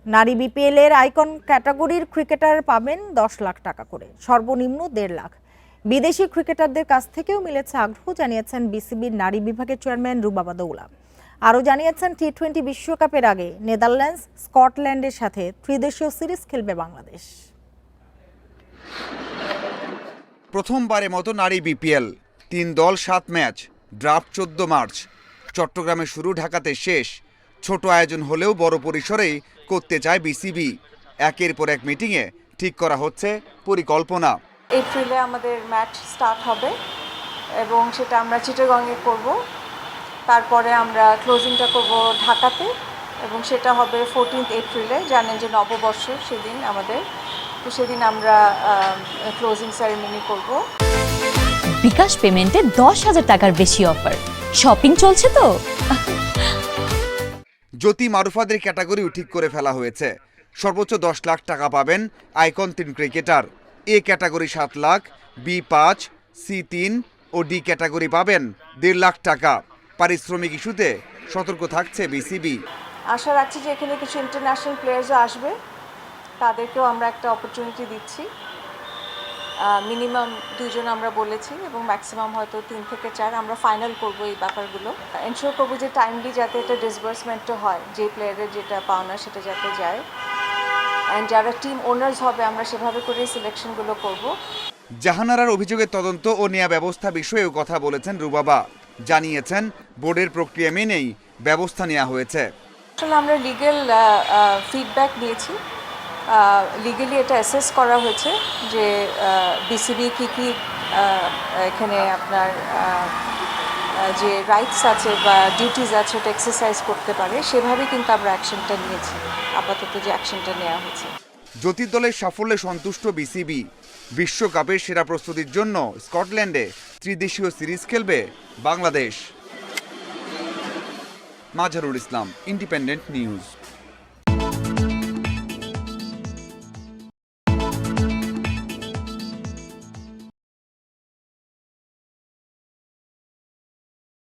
নারী বিপিএল এর আইকন ক্যাটাগরির ক্রিকেটার পাবেন 10 লাখ টাকা করে, সর্বনিম্ন 1.5 লাখ। বিদেশি ক্রিকেটারদের কাছ থেকেও মিলেছে আগ্রহ, জানিয়েছেন বিসিবির নারী বিভাগের চেয়ারম্যান রুবাবা দৌলা। আরও জানিয়েছেন টি-20 বিশ্বকাপের আগে নেদারল্যান্ডস স্কটল্যান্ডের সাথে ত্রিদেশীয় সিরিজ খেলবে বাংলাদেশ। প্রথমবারের মতো নারী বিপিএল, 3 দল 7 ম্যাচ, ড্রাফট 14 মার্চ। চট্টগ্রামে শুরু, ঢাকাতে শেষ। ছোট আয়োজন হলেও বড় পরিসরেই করতে চায় বিসিবি। একের পর এক মিটিংয়ে ঠিক করা হচ্ছে পরিকল্পনা। এপ্রিলে আমাদের ম্যাচ স্টার্ট হবে এবং সেটা আমরা চিটাগংয়ে করব। তারপরে আমরা ক্লোজিংটা করব ঢাকাতে এবং সেটা হবে 14 এপ্রিলে। জানেন যে নববর্ষ সেদিন আমাদের, তো সেদিন আমরা ক্লোজিং সেরেমনি করব। বিকাশ পেমেন্টে 10,000 টাকার বেশি অফার, শপিং চলছে তো। জ্যোতি মারুফাদের ক্যাটাগরিও ঠিক করে ফেলা হয়েছে। সর্বোচ্চ 10 লাখ টাকা পাবেন icon 3 cricketer. A category 7 lakh, B 5, C 3 ও ডি ক্যাটাগরি পাবেন 1.5 লাখ টাকা। পারিশ্রমিক ইস্যুতে সতর্ক থাকছে বিসিবি। আশা রাখছি যে এখানে কিছু ইন্টারন্যাশনাল প্লেয়ার্সও আসবে, তাদেরকেও আমরা একটা অপরচুনিটি দিচ্ছি। মিনিমাম 2 জন আমরা বলেছি এবং ম্যাক্সিমাম হয়তো 3 থেকে 4 আমরা ফাইনাল করব এই ব্যাপারগুলো। এনশিওর করবো যে টাইমলি যাতে এটা ডিসবার্সমেন্টও হয়, যে প্লেয়ারের যেটা পাওনা সেটা যাতে যায়। অ্যান্ড যারা টিম ওনার্স হবে আমরা সেভাবে করেই সিলেকশনগুলো করব। জাহানারার অভিযোগের তদন্ত ও নেয়া ব্যবস্থা বিষয়েও কথা বলেছেন রুবাবা। জানিয়েছেন বোর্ডের প্রক্রিয়া মেনেই ব্যবস্থা নেওয়া হয়েছে। আসলে আমরা লিগ্যাল ফিডব্যাক নিয়েছি, লিগ্যালি এটা অ্যাসেস করা হয়েছে যে বিসিবি কী এখানে আপনার যে রাইটস আছে বা ডিউটিস আছে ওটা এক্সারসাইজ করতে পারে, সেভাবে কিন্তু আমরা অ্যাকশনটা নিয়েছি। আপাতত যে অ্যাকশনটা নেওয়া হয়েছে। জ্যোতির দলের সাফল্যে সন্তুষ্ট বিসিবি। বিশ্বকাপের সেরা প্রস্তুতির জন্য স্কটল্যান্ডে ত্রিদেশীয় সিরিজ খেলবে বাংলাদেশ। Mazharul Islam, independent news.